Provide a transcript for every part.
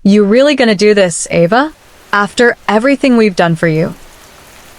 You really gonna do this, Ava? After everything we've done for you?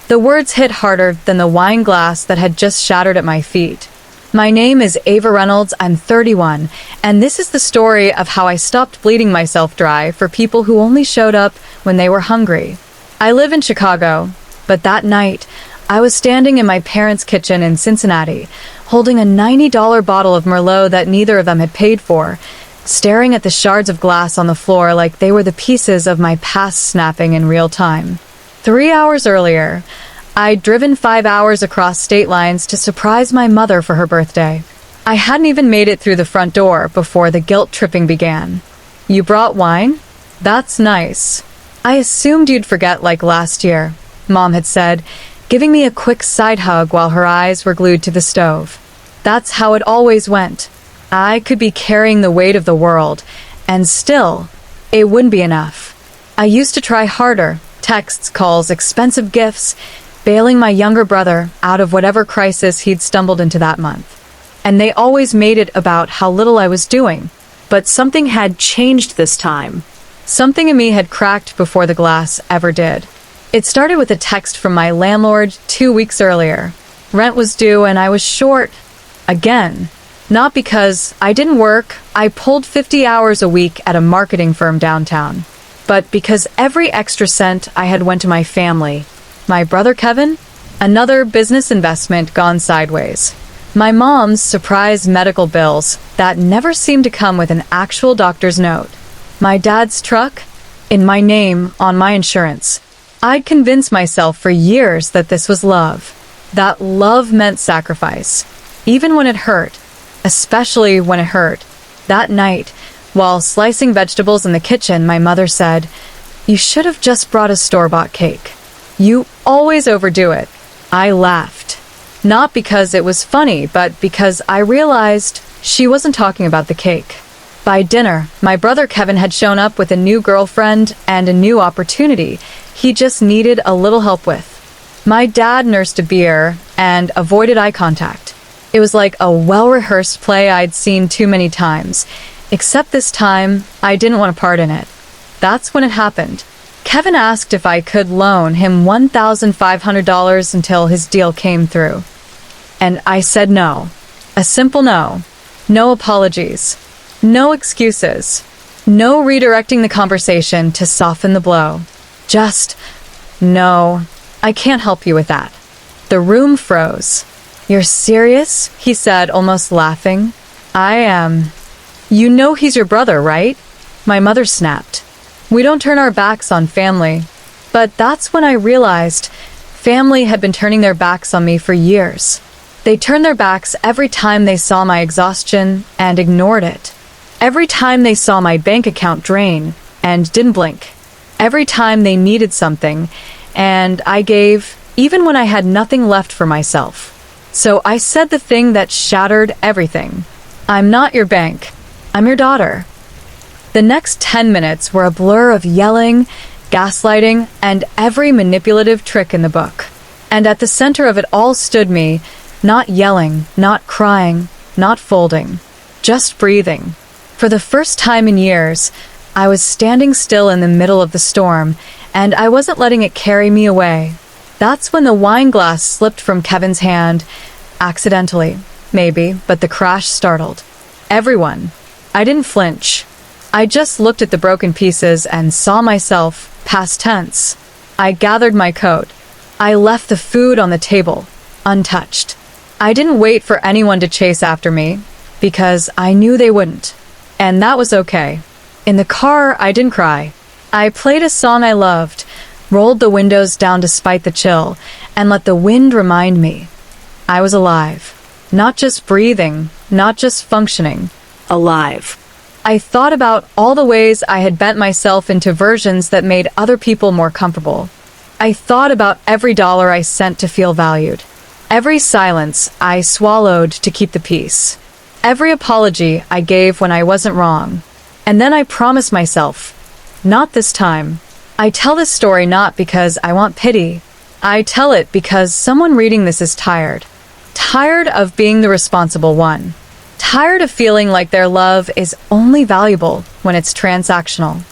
The words hit harder than the wine glass that had just shattered at my feet. My name is Ava Reynolds, I'm 31, and this is the story of how I stopped bleeding myself dry for people who only showed up when they were hungry. I live in Chicago, but that night, I was standing in my parents' kitchen in Cincinnati, holding a $90 bottle of Merlot that neither of them had paid for, staring at the shards of glass on the floor like they were the pieces of my past snapping in real time. 3 hours earlier, I'd driven 5 hours across state lines to surprise my mother for her birthday. I hadn't even made it through the front door before the guilt-tripping began. You brought wine? That's nice. I assumed you'd forget like last year, Mom had said, giving me a quick side hug while her eyes were glued to the stove. That's how it always went. I could be carrying the weight of the world, and still, it wouldn't be enough. I used to try harder, texts, calls, expensive gifts, bailing my younger brother out of whatever crisis he'd stumbled into that month. And they always made it about how little I was doing. But something had changed this time. Something in me had cracked before the glass ever did. It started with a text from my landlord 2 weeks earlier. Rent was due and I was short. Again. Not because I didn't work, I pulled 50 hours a week at a marketing firm downtown. But because every extra cent I had went to my family. My brother Kevin? Another business investment gone sideways. My mom's surprise medical bills that never seemed to come with an actual doctor's note. My dad's truck? In my name, on my insurance. I'd convinced myself for years that this was love. That love meant sacrifice. Even when it hurt. Especially when it hurt. That night, while slicing vegetables in the kitchen, my mother said, "You should have just brought a store-bought cake. You always overdo it." I laughed. Not because it was funny, but because I realized she wasn't talking about the cake. By dinner, my brother Kevin had shown up with a new girlfriend and a new opportunity he just needed a little help with. My dad nursed a beer and avoided eye contact. It was like a well-rehearsed play I'd seen too many times, except this time I didn't want a part in it. That's when it happened. Kevin asked if I could loan him $1,500 until his deal came through. And I said no. A simple no. No apologies. No excuses. No redirecting the conversation to soften the blow. Just, no, I can't help you with that. The room froze. "You're serious?" he said, almost laughing. "I am." "You know he's your brother, right?" My mother snapped. "We don't turn our backs on family." But that's when I realized family had been turning their backs on me for years. They turned their backs every time they saw my exhaustion and ignored it. Every time they saw my bank account drain and didn't blink. Every time they needed something, and I gave, even when I had nothing left for myself. So I said the thing that shattered everything. "I'm not your bank. I'm your daughter." The next 10 minutes were a blur of yelling, gaslighting, and every manipulative trick in the book. And at the center of it all stood me, not yelling, not crying, not folding, just breathing. For the first time in years, I was standing still in the middle of the storm, and I wasn't letting it carry me away. That's when the wine glass slipped from Kevin's hand, accidentally, maybe, but the crash startled everyone. I didn't flinch. I just looked at the broken pieces and saw myself, past tense. I gathered my coat. I left the food on the table, untouched. I didn't wait for anyone to chase after me, because I knew they wouldn't. And that was okay. In the car, I didn't cry. I played a song I loved, rolled the windows down despite the chill, and let the wind remind me. I was alive. Not just breathing, not just functioning. Alive. I thought about all the ways I had bent myself into versions that made other people more comfortable. I thought about every dollar I sent to feel valued. Every silence I swallowed to keep the peace. Every apology I gave when I wasn't wrong. And then I promised myself, not this time. I tell this story not because I want pity. I tell it because someone reading this is tired. Tired of being the responsible one. Tired of feeling like their love is only valuable when it's transactional.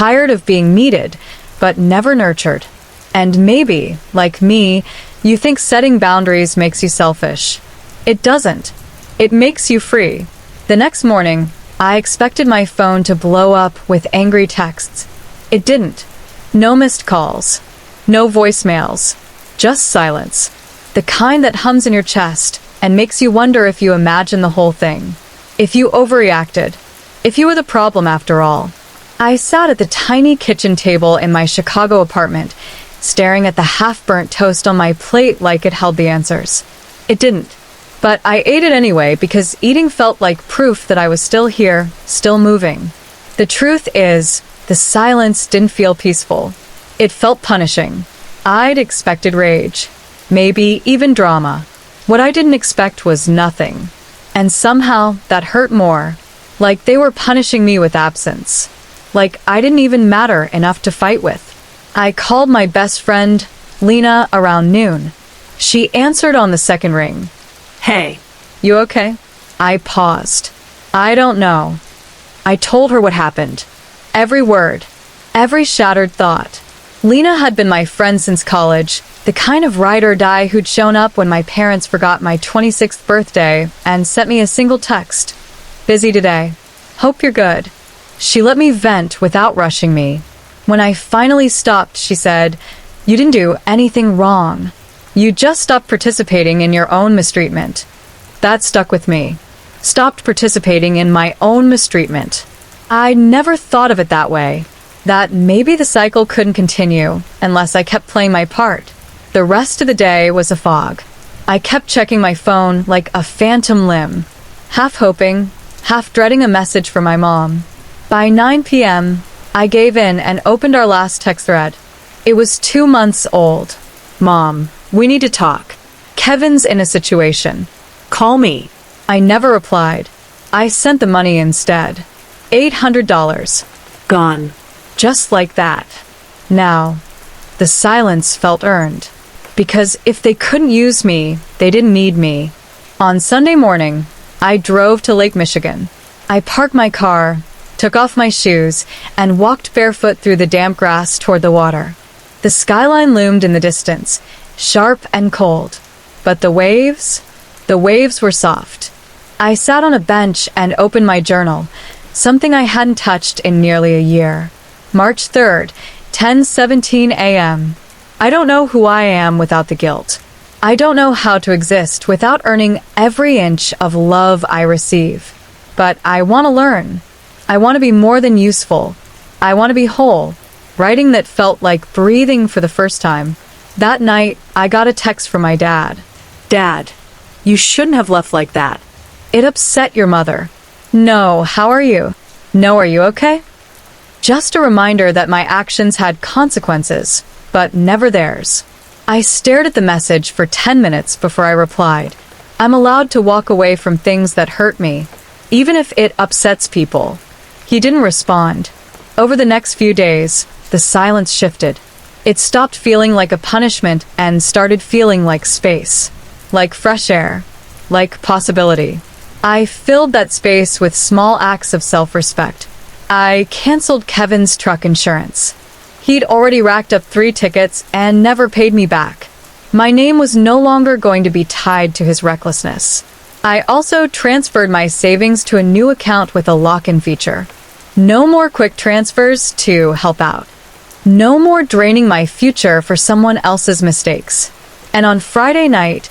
tired of being needed, but never nurtured. And maybe, like me, you think setting boundaries makes you selfish. It doesn't. It makes you free. The next morning, I expected my phone to blow up with angry texts. It didn't. No missed calls. No voicemails. Just silence. The kind that hums in your chest and makes you wonder if you imagined the whole thing. If you overreacted. If you were the problem after all. I sat at the tiny kitchen table in my Chicago apartment, staring at the half-burnt toast on my plate like it held the answers. It didn't. But I ate it anyway because eating felt like proof that I was still here, still moving. The truth is, the silence didn't feel peaceful. It felt punishing. I'd expected rage. Maybe even drama. What I didn't expect was nothing. And somehow that hurt more. Like they were punishing me with absence. Like I didn't even matter enough to fight with. I called my best friend, Lena, around noon. She answered on the second ring. "Hey, you okay?" I paused. "I don't know." I told her what happened. Every word. Every shattered thought. Lena had been my friend since college, the kind of ride or die who'd shown up when my parents forgot my 26th birthday and sent me a single text. "Busy today. Hope you're good." She let me vent without rushing me. When I finally stopped, she said, "You didn't do anything wrong. You just stopped participating in your own mistreatment." That stuck with me. Stopped participating in my own mistreatment. I never thought of it that way. That maybe the cycle couldn't continue unless I kept playing my part. The rest of the day was a fog. I kept checking my phone like a phantom limb, half hoping, half dreading a message from my mom. By 9 p.m., I gave in and opened our last text thread. It was 2 months old. "Mom, we need to talk. Kevin's in a situation. Call me." I never replied. I sent the money instead. $800. Gone. Just like that. Now, the silence felt earned. Because if they couldn't use me, they didn't need me. On Sunday morning, I drove to Lake Michigan. I parked my car, took off my shoes, and walked barefoot through the damp grass toward the water. The skyline loomed in the distance, sharp and cold. But the waves were soft. I sat on a bench and opened my journal, something I hadn't touched in nearly a year. March 3rd, 10:17 a.m. I don't know who I am without the guilt. I don't know how to exist without earning every inch of love I receive. But I want to learn. I want to be more than useful. I want to be whole. Writing that felt like breathing for the first time. That night, I got a text from my dad. "Dad, you shouldn't have left like that. It upset your mother." "No, how are you?" "No, are you okay?" Just a reminder that my actions had consequences, but never theirs. I stared at the message for 10 minutes before I replied. I'm allowed to walk away from things that hurt me, even if it upsets people. He didn't respond. Over the next few days, the silence shifted. It stopped feeling like a punishment and started feeling like space, like fresh air, like possibility. I filled that space with small acts of self-respect. I canceled Kevin's truck insurance. He'd already racked up 3 tickets and never paid me back. My name was no longer going to be tied to his recklessness. I also transferred my savings to a new account with a lock-in feature. No more quick transfers to help out. No more draining my future for someone else's mistakes. And on Friday night,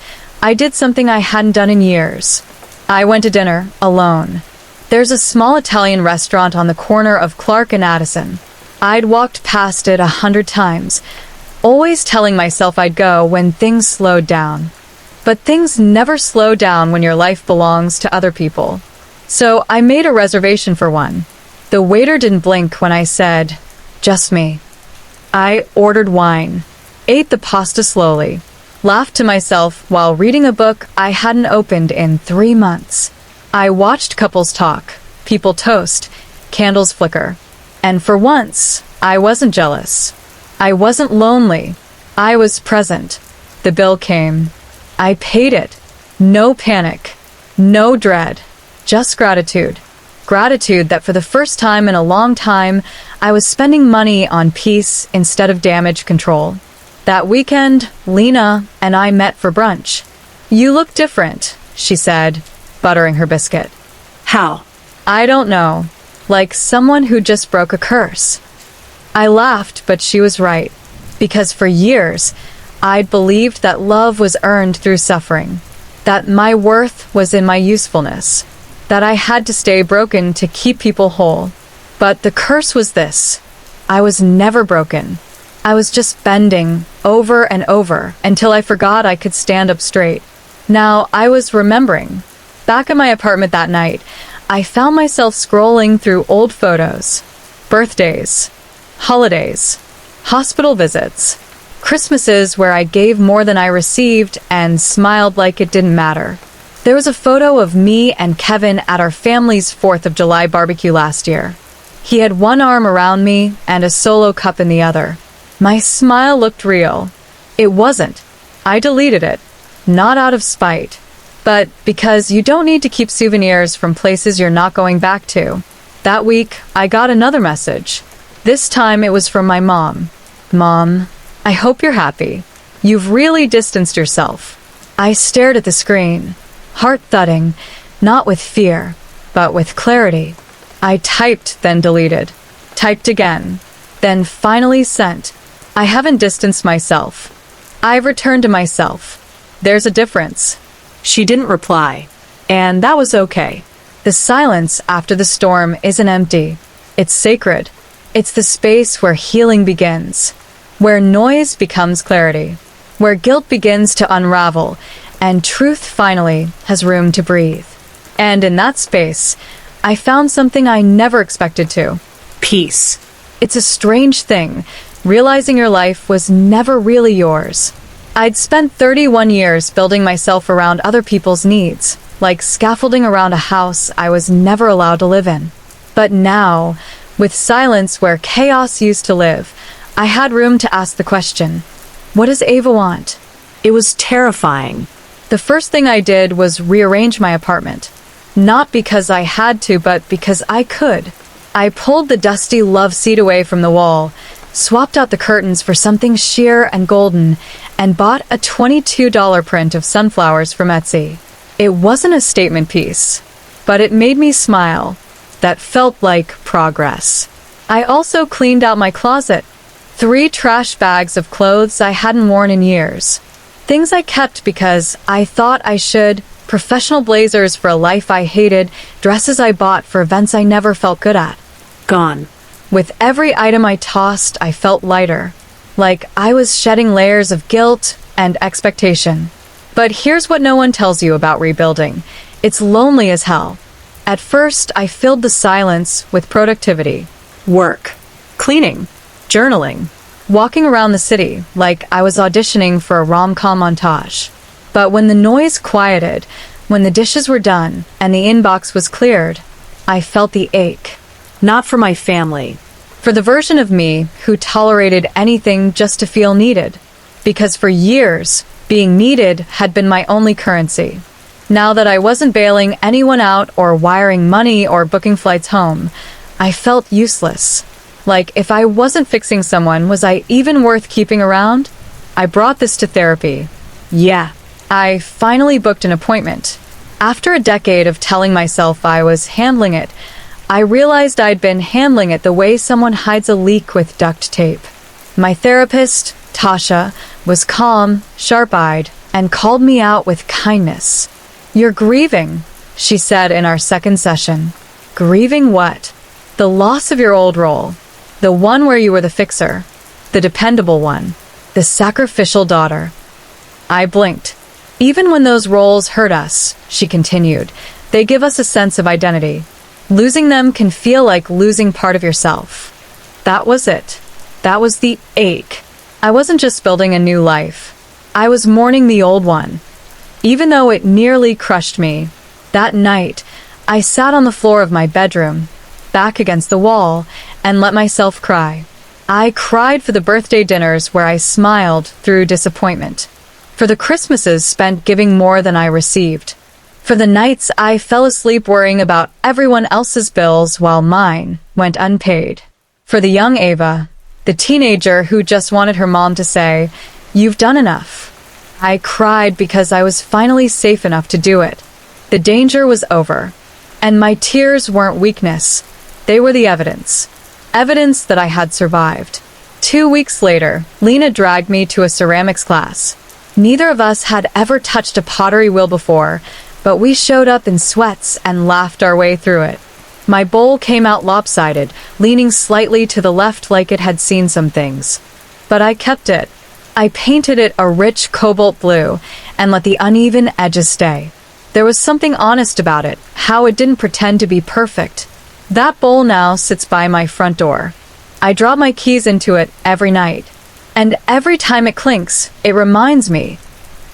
I did something I hadn't done in years. I went to dinner, alone. There's a small Italian restaurant on the corner of Clark and Addison. I'd walked past it 100 times, always telling myself I'd go when things slowed down. But things never slow down when your life belongs to other people. So I made a reservation for one. The waiter didn't blink when I said, "Just me." I ordered wine, ate the pasta slowly, laughed to myself while reading a book I hadn't opened in 3 months. I watched couples talk, people toast, candles flicker. And for once, I wasn't jealous. I wasn't lonely. I was present. The bill came. I paid it. No panic. No dread. Just gratitude. Gratitude that for the first time in a long time, I was spending money on peace instead of damage control. That weekend, Lena and I met for brunch. "You look different," she said, buttering her biscuit. How? "I don't know. Like someone who just broke a curse." I laughed, but she was right. Because for years, I'd believed that love was earned through suffering. That my worth was in my usefulness. That I had to stay broken to keep people whole. But the curse was this. I was never broken. I was just bending over and over until I forgot I could stand up straight. Now I was remembering. Back in my apartment that night, I found myself scrolling through old photos. Birthdays, holidays, hospital visits, Christmases where I gave more than I received and smiled like it didn't matter. There was a photo of me and Kevin at our family's 4th of July barbecue last year. He had one arm around me and a solo cup in the other. My smile looked real. It wasn't. I deleted it. Not out of spite, but because you don't need to keep souvenirs from places you're not going back to. That week, I got another message. This time it was from my mom. "Mom, I hope you're happy. You've really distanced yourself." I stared at the screen, heart thudding, not with fear, but with clarity. I typed, then deleted. Typed again, then finally sent. I haven't distanced myself. I've returned to myself. There's a difference. She didn't reply. And that was okay. The silence after the storm isn't empty. It's sacred. It's the space where healing begins, where noise becomes clarity, where guilt begins to unravel, and truth finally has room to breathe. And in that space, I found something I never expected to. Peace. It's a strange thing, realizing your life was never really yours. I'd spent 31 years building myself around other people's needs, like scaffolding around a house I was never allowed to live in. But now, with silence where chaos used to live, I had room to ask the question, what does Ava want? It was terrifying. The first thing I did was rearrange my apartment. Not because I had to, but because I could. I pulled the dusty love seat away from the wall, swapped out the curtains for something sheer and golden, and bought a $22 print of sunflowers from Etsy. It wasn't a statement piece, but it made me smile. That felt like progress. I also cleaned out my closet. 3 trash bags of clothes I hadn't worn in years. Things I kept because I thought I should. Professional blazers for a life I hated, dresses I bought for events I never felt good at. Gone. With every item I tossed, I felt lighter, like I was shedding layers of guilt and expectation. But here's what no one tells you about rebuilding. It's lonely as hell. At first, I filled the silence with productivity. Work. Cleaning. Journaling. Walking around the city like I was auditioning for a rom-com montage. But when the noise quieted, when the dishes were done and the inbox was cleared, I felt the ache. Not for my family. For the version of me who tolerated anything just to feel needed. Because for years, being needed had been my only currency. Now that I wasn't bailing anyone out or wiring money or booking flights home, I felt useless. Like if I wasn't fixing someone, was I even worth keeping around? I brought this to therapy. Yeah, I finally booked an appointment. After a decade of telling myself I was handling it, I realized I'd been handling it the way someone hides a leak with duct tape. My therapist, Tasha, was calm, sharp-eyed, and called me out with kindness. "You're grieving," she said in our second session. Grieving what? The loss of your old role. The one where you were the fixer. The dependable one. The sacrificial daughter. I blinked. Even when those roles hurt us, she continued, they give us a sense of identity. Losing them can feel like losing part of yourself. That was it. That was the ache. I wasn't just building a new life. I was mourning the old one. Even though it nearly crushed me, that night, I sat on the floor of my bedroom, back against the wall, and let myself cry. I cried for the birthday dinners where I smiled through disappointment. For the Christmases spent giving more than I received. For the nights I fell asleep worrying about everyone else's bills while mine went unpaid. For the young Ava, the teenager who just wanted her mom to say, "You've done enough." I cried because I was finally safe enough to do it. The danger was over. And my tears weren't weakness. They were the evidence. Evidence that I had survived. 2 weeks later, Lena dragged me to a ceramics class. Neither of us had ever touched a pottery wheel before, but we showed up in sweats and laughed our way through it. My bowl came out lopsided, leaning slightly to the left like it had seen some things. But I kept it. I painted it a rich cobalt blue and let the uneven edges stay. There was something honest about it, how it didn't pretend to be perfect. That bowl now sits by my front door. I drop my keys into it every night. And every time it clinks, it reminds me,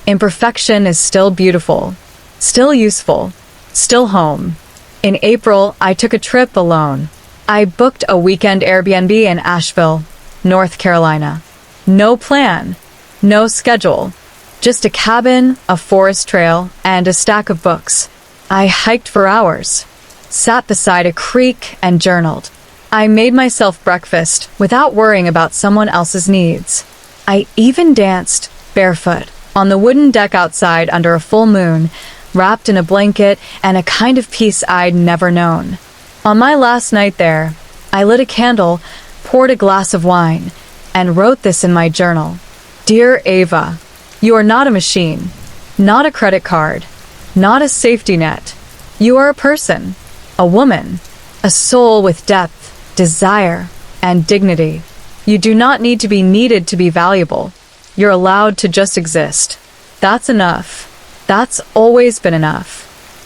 imperfection is still beautiful, still useful, still home. In April, I took a trip alone. I booked a weekend Airbnb in Asheville, North Carolina. No plan, no schedule, just a cabin, a forest trail, and a stack of books. I hiked for hours, sat beside a creek and journaled. I made myself breakfast without worrying about someone else's needs. I even danced, barefoot, on the wooden deck outside under a full moon, wrapped in a blanket and a kind of peace I'd never known. On my last night there, I lit a candle, poured a glass of wine, and wrote this in my journal. Dear Ava, you are not a machine, not a credit card, not a safety net. You are a person, a woman, a soul with depth, desire, and dignity. You do not need to be needed to be valuable. You're allowed to just exist. That's enough. That's always been enough.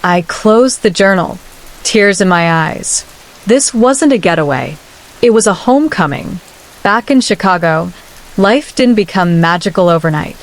I closed the journal, tears in my eyes. This wasn't a getaway. It was a homecoming. Back in Chicago, life didn't become magical overnight.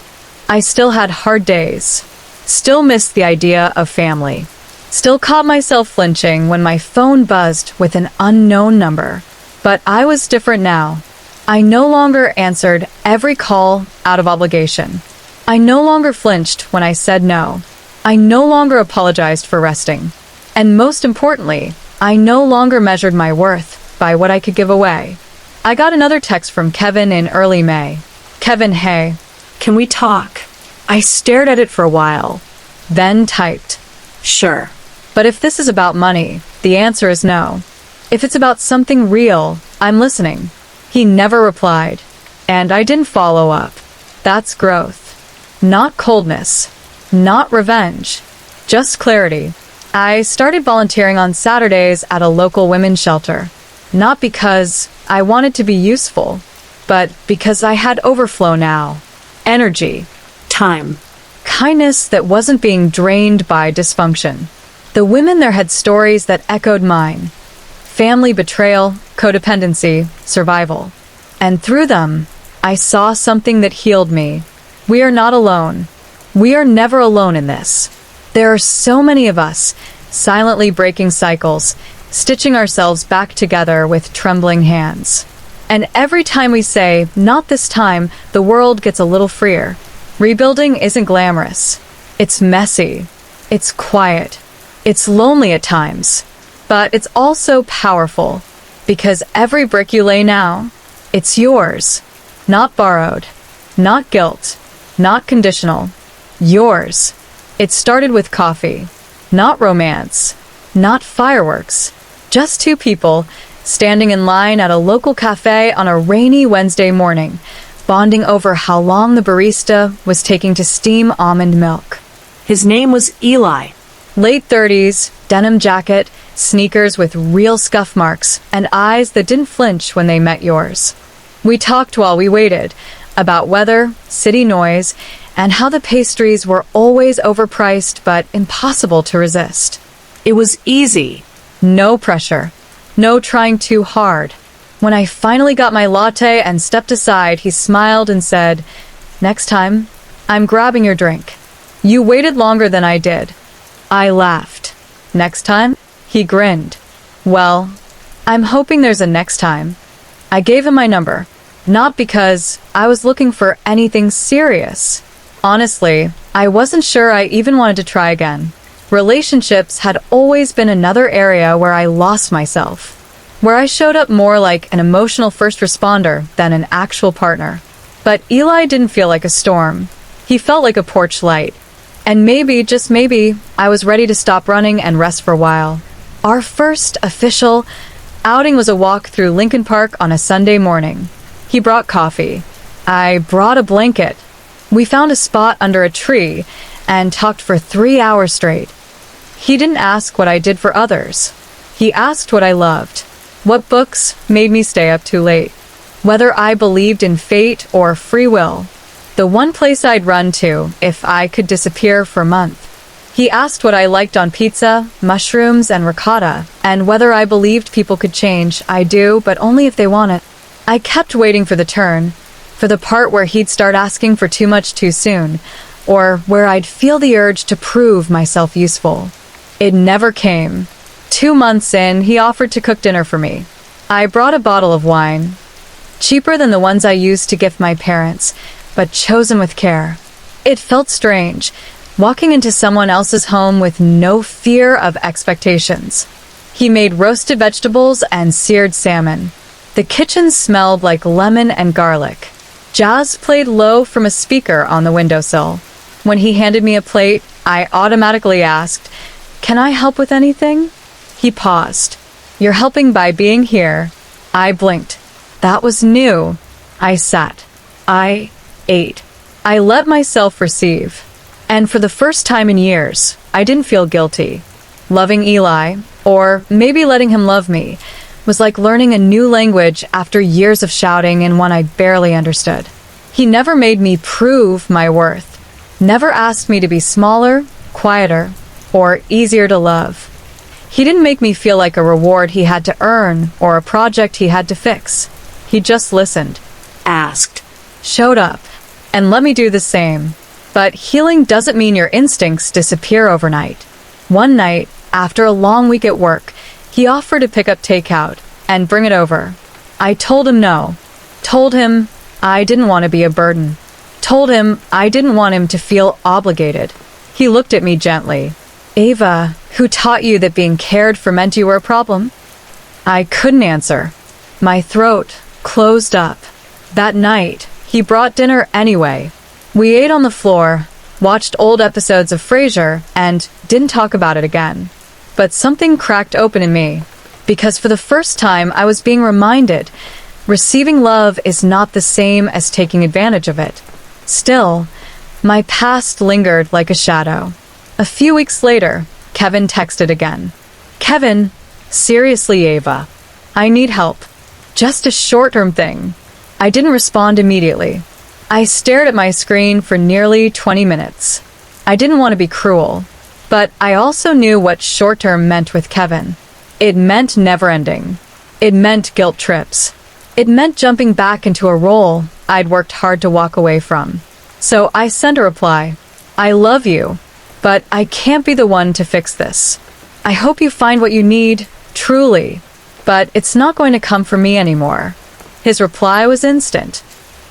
I still had hard days, still missed the idea of family, still caught myself flinching when my phone buzzed with an unknown number. But I was different now. I no longer answered every call out of obligation. I no longer flinched when I said no. I no longer apologized for resting. And most importantly, I no longer measured my worth by what I could give away. I got another text from Kevin in early May. Kevin, hey. Can we talk? I stared at it for a while. Then typed. Sure. But if this is about money, the answer is no. If it's about something real, I'm listening. He never replied. And I didn't follow up. That's growth. Not coldness. Not revenge. Just clarity. I started volunteering on Saturdays at a local women's shelter. Not because I wanted to be useful, but because I had overflow now. Energy. Time. Kindness that wasn't being drained by dysfunction. The women there had stories that echoed mine. Family betrayal, codependency, survival. And through them, I saw something that healed me. We are not alone. We are never alone in this. There are so many of us, silently breaking cycles, stitching ourselves back together with trembling hands. And every time we say, not this time, the world gets a little freer. Rebuilding isn't glamorous. It's messy. It's quiet. It's lonely at times. But it's also powerful. Because every brick you lay now, it's yours. Not borrowed. Not guilt. Not conditional. Yours. It started with coffee. Not romance. Not fireworks. Just two people standing in line at a local cafe on a rainy Wednesday morning, bonding over how long the barista was taking to steam almond milk. His name was Eli. Late 30s, denim jacket, sneakers with real scuff marks, and eyes that didn't flinch when they met yours. We talked while we waited, about weather, city noise, and how the pastries were always overpriced but impossible to resist. It was easy. No pressure. No trying too hard. When I finally got my latte and stepped aside, he smiled and said, "Next time, I'm grabbing your drink." You waited longer than I did. I laughed. Next time? He grinned. Well, I'm hoping there's a next time. I gave him my number, not because I was looking for anything serious. Honestly, I wasn't sure I even wanted to try again. Relationships had always been another area where I lost myself. where I showed up more like an emotional first responder than an actual partner. But Eli didn't feel like a storm. He felt like a porch light. And maybe, just maybe, I was ready to stop running and rest for a while. Our first official outing was a walk through Lincoln Park on a Sunday morning. He brought coffee. I brought a blanket. We found a spot under a tree and talked for 3 hours straight. He didn't ask what I did for others. He asked what I loved, what books made me stay up too late, whether I believed in fate or free will, the one place I'd run to if I could disappear for a month. He asked what I liked on pizza, mushrooms, and ricotta, and whether I believed people could change. I do, but only if they want it. I kept waiting for the turn, for the part where he'd start asking for too much too soon, or where I'd feel the urge to prove myself useful. It never came. 2 months in, he offered to cook dinner for me. I brought a bottle of wine, cheaper than the ones I used to gift my parents, but chosen with care. It felt strange, walking into someone else's home with no fear of expectations. He made roasted vegetables and seared salmon. The kitchen smelled like lemon and garlic. Jazz played low from a speaker on the windowsill. When he handed me a plate, I automatically asked, "Can I help with anything?" He paused. "You're helping by being here." I blinked. That was new. I sat. I ate. I let myself receive. And for the first time in years, I didn't feel guilty. Loving Eli, or maybe letting him love me, was like learning a new language after years of shouting in one I barely understood. He never made me prove my worth. Never asked me to be smaller, quieter, or easier to love. He didn't make me feel like a reward he had to earn or a project he had to fix. He just listened, asked, showed up, and let me do the same. But healing doesn't mean your instincts disappear overnight. One night, after a long week at work, he offered to pick up takeout and bring it over. I told him no. Told him I didn't want to be a burden. Told him I didn't want him to feel obligated. He looked at me gently. "Ava, who taught you that being cared for meant you were a problem?" I couldn't answer. My throat closed up. That night, he brought dinner anyway. We ate on the floor, watched old episodes of Frasier, and didn't talk about it again. But something cracked open in me, because for the first time I was being reminded receiving love is not the same as taking advantage of it. Still, my past lingered like a shadow. A few weeks later, Kevin texted again. "Kevin, seriously, Ava, I need help. Just a short-term thing." I didn't respond immediately. I stared at my screen for nearly 20 minutes. I didn't want to be cruel, but I also knew what short-term meant with Kevin. It meant never-ending. It meant guilt trips. It meant jumping back into a role I'd worked hard to walk away from. So I sent a reply. "I love you, but I can't be the one to fix this. I hope you find what you need, truly, but it's not going to come from me anymore." His reply was instant.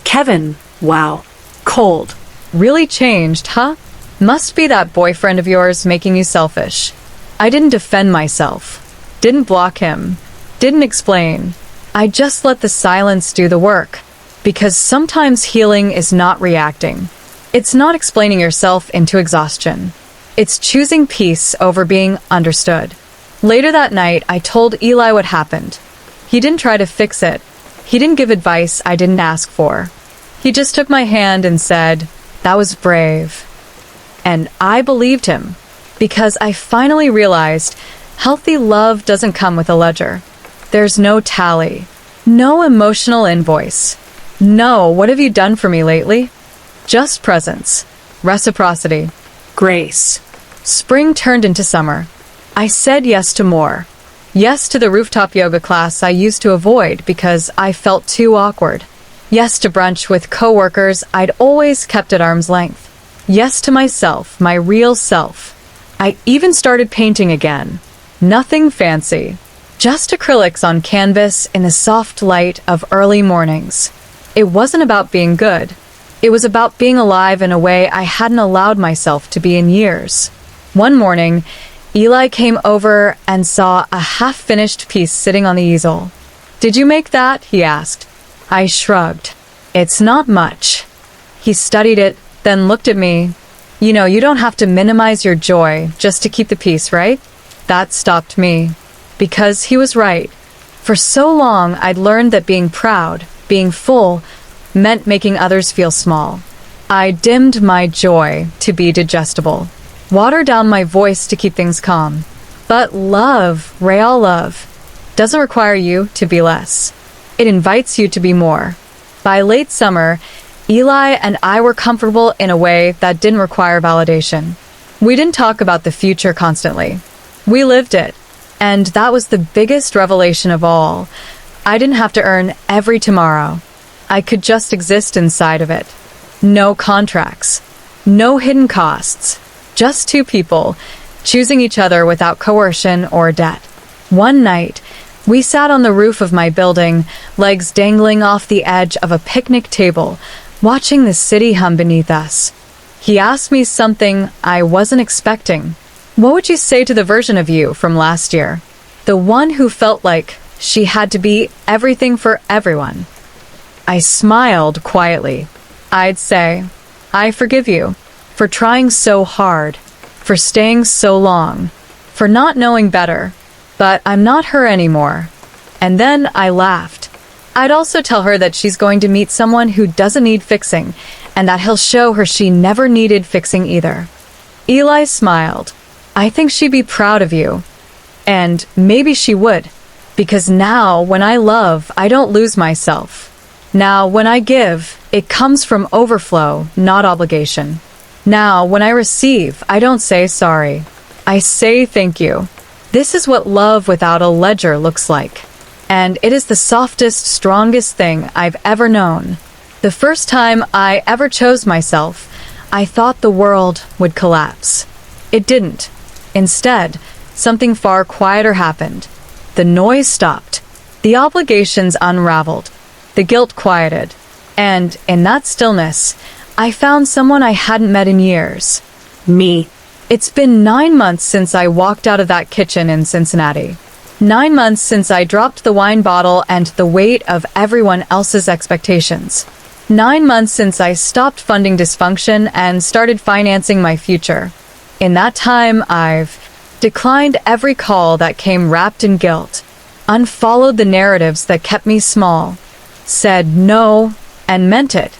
"Kevin, wow, cold. Really changed, huh? Must be that boyfriend of yours making you selfish." I didn't defend myself. Didn't block him. Didn't explain. I just let the silence do the work. Because sometimes healing is not reacting. It's not explaining yourself into exhaustion. It's choosing peace over being understood. Later that night, I told Eli what happened. He didn't try to fix it. He didn't give advice I didn't ask for. He just took my hand and said, "That was brave." And I believed him, because I finally realized healthy love doesn't come with a ledger. There's no tally, no emotional invoice. No, "What have you done for me lately?" Just presence, reciprocity, grace. Spring turned into summer. I said yes to more. Yes to the rooftop yoga class I used to avoid because I felt too awkward. Yes to brunch with coworkers I'd always kept at arm's length. Yes to myself, my real self. I even started painting again. Nothing fancy. Just acrylics on canvas in the soft light of early mornings. It wasn't about being good. It was about being alive in a way I hadn't allowed myself to be in years. One morning, Eli came over and saw a half-finished piece sitting on the easel. "Did you make that?" he asked. I shrugged. "It's not much." He studied it, then looked at me. "You know, you don't have to minimize your joy just to keep the peace, right?" That stopped me. Because he was right. For so long, I'd learned that being proud, being full, meant making others feel small. I dimmed my joy to be digestible, watered down my voice to keep things calm. But love, real love, doesn't require you to be less. It invites you to be more. By late summer, Eli and I were comfortable in a way that didn't require validation. We didn't talk about the future constantly. We lived it. And that was the biggest revelation of all. I didn't have to earn every tomorrow. I could just exist inside of it. No contracts. No hidden costs. Just two people, choosing each other without coercion or debt. One night, we sat on the roof of my building, legs dangling off the edge of a picnic table, watching the city hum beneath us. He asked me something I wasn't expecting. "What would you say to the version of you from last year? The one who felt like she had to be everything for everyone?" I smiled quietly. I'd say, "I forgive you for trying so hard, for staying so long, for not knowing better, but I'm not her anymore." And then I laughed. I'd also tell her that she's going to meet someone who doesn't need fixing, and that he'll show her she never needed fixing either. Eli smiled. "I think she'd be proud of you." And maybe she would, because now when I love, I don't lose myself. Now when I give, it comes from overflow, not obligation. Now when I receive, I don't say sorry. I say thank you. This is what love without a ledger looks like. And it is the softest, strongest thing I've ever known. The first time I ever chose myself, I thought the world would collapse. It didn't. Instead, something far quieter happened. The noise stopped. The obligations unraveled. The guilt quieted. And in that stillness, I found someone I hadn't met in years. Me. It's been 9 months since I walked out of that kitchen in Cincinnati. 9 months since I dropped the wine bottle and the weight of everyone else's expectations. 9 months since I stopped funding dysfunction and started financing my future. In that time, I've declined every call that came wrapped in guilt, unfollowed the narratives that kept me small, said no and meant it,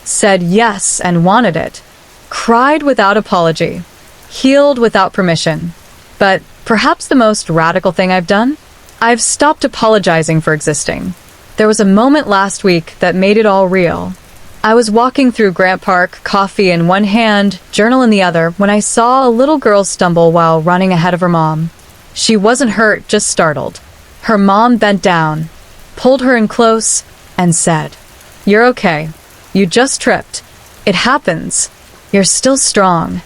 said yes and wanted it, cried without apology, healed without permission. But perhaps the most radical thing I've done? I've stopped apologizing for existing. There was a moment last week that made it all real. I was walking through Grant Park, coffee in one hand, journal in the other, when I saw a little girl stumble while running ahead of her mom. She wasn't hurt, just startled. Her mom bent down, pulled her in close, and said, "You're okay. You just tripped. It happens. You're still strong."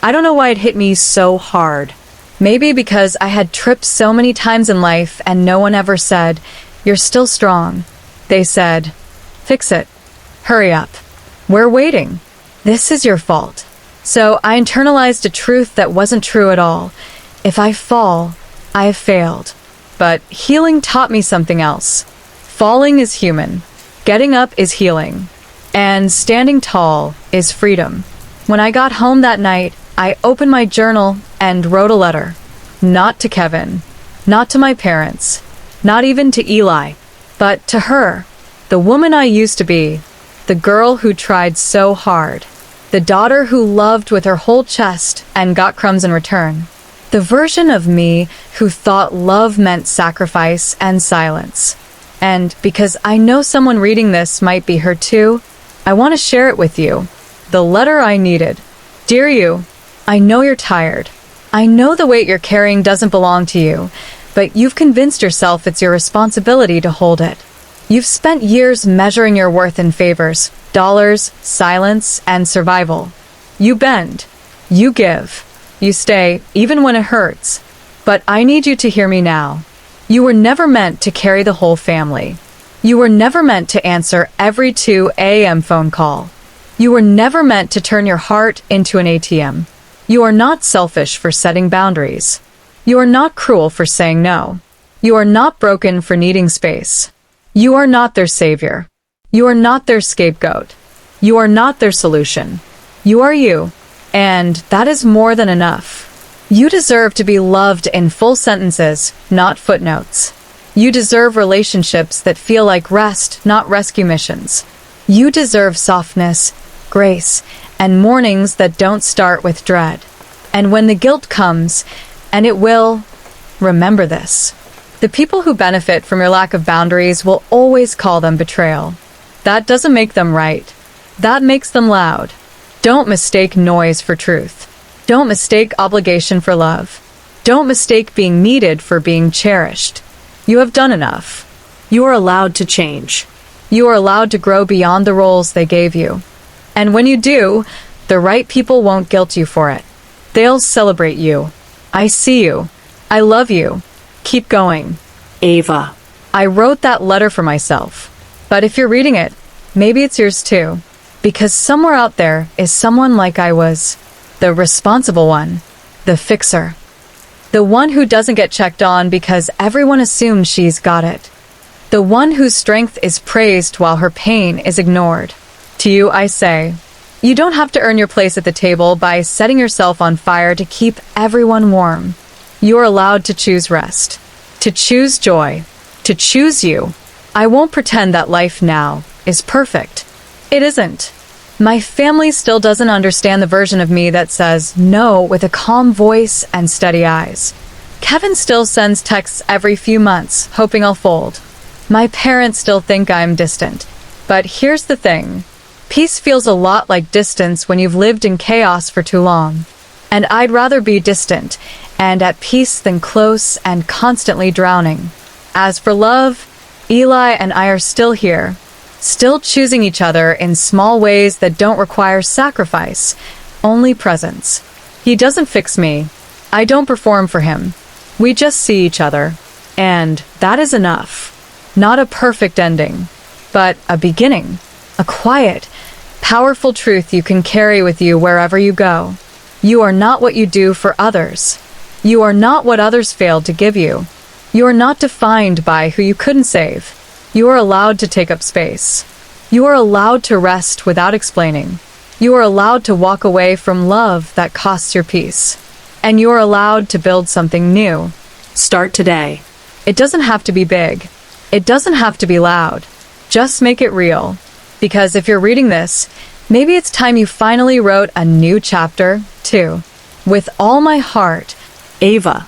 I don't know why it hit me so hard. Maybe because I had tripped so many times in life and no one ever said, "You're still strong." They said, "Fix it. Hurry up. We're waiting. This is your fault." So I internalized a truth that wasn't true at all. If I fall, I have failed. But healing taught me something else. Falling is human. Getting up is healing. And standing tall is freedom. When I got home that night, I opened my journal and wrote a letter. Not to Kevin. Not to my parents. Not even to Eli. But to her. The woman I used to be. The girl who tried so hard. The daughter who loved with her whole chest and got crumbs in return. The version of me who thought love meant sacrifice and silence. And because I know someone reading this might be her too, I want to share it with you. The letter I needed. Dear you, I know you're tired. I know the weight you're carrying doesn't belong to you, but you've convinced yourself it's your responsibility to hold it. You've spent years measuring your worth in favors, dollars, silence, and survival. You bend. You give. You stay, even when it hurts. But I need you to hear me now. You were never meant to carry the whole family. You were never meant to answer every 2 a.m. phone call. You were never meant to turn your heart into an ATM. You are not selfish for setting boundaries. You are not cruel for saying no. You are not broken for needing space. You are not their savior. You are not their scapegoat. You are not their solution. You are you, and that is more than enough. You deserve to be loved in full sentences, not footnotes. You deserve relationships that feel like rest, not rescue missions. You deserve softness, grace, and mornings that don't start with dread. And when the guilt comes, and it will, remember this. The people who benefit from your lack of boundaries will always call them betrayal. That doesn't make them right. That makes them loud. Don't mistake noise for truth. Don't mistake obligation for love. Don't mistake being needed for being cherished. You have done enough. You are allowed to change. You are allowed to grow beyond the roles they gave you. And when you do, the right people won't guilt you for it. They'll celebrate you. I see you. I love you. Keep going. Ava. I wrote that letter for myself. But if you're reading it, maybe it's yours too. Because somewhere out there is someone like I was. The responsible one. The fixer. The one who doesn't get checked on because everyone assumes she's got it. The one whose strength is praised while her pain is ignored. To you I say, you don't have to earn your place at the table by setting yourself on fire to keep everyone warm. You are allowed to choose rest, to choose joy, to choose you. I won't pretend that life now is perfect. It isn't. My family still doesn't understand the version of me that says no with a calm voice and steady eyes. Kevin still sends texts every few months, hoping I'll fold. My parents still think I'm distant. But here's the thing. Peace feels a lot like distance when you've lived in chaos for too long. And I'd rather be distant and at peace than close and constantly drowning. As for love, Eli and I are still here. Still choosing each other in small ways that don't require sacrifice, only presence. He doesn't fix me. I don't perform for him. We just see each other. And that is enough. Not a perfect ending, but a beginning. A quiet, powerful truth you can carry with you wherever you go. You are not what you do for others. You are not what others failed to give you. You are not defined by who you couldn't save. You are allowed to take up space. You are allowed to rest without explaining. You are allowed to walk away from love that costs your peace. And you are allowed to build something new. Start today. It doesn't have to be big. It doesn't have to be loud. Just make it real. Because if you're reading this, maybe it's time you finally wrote a new chapter, too. With all my heart, Ava.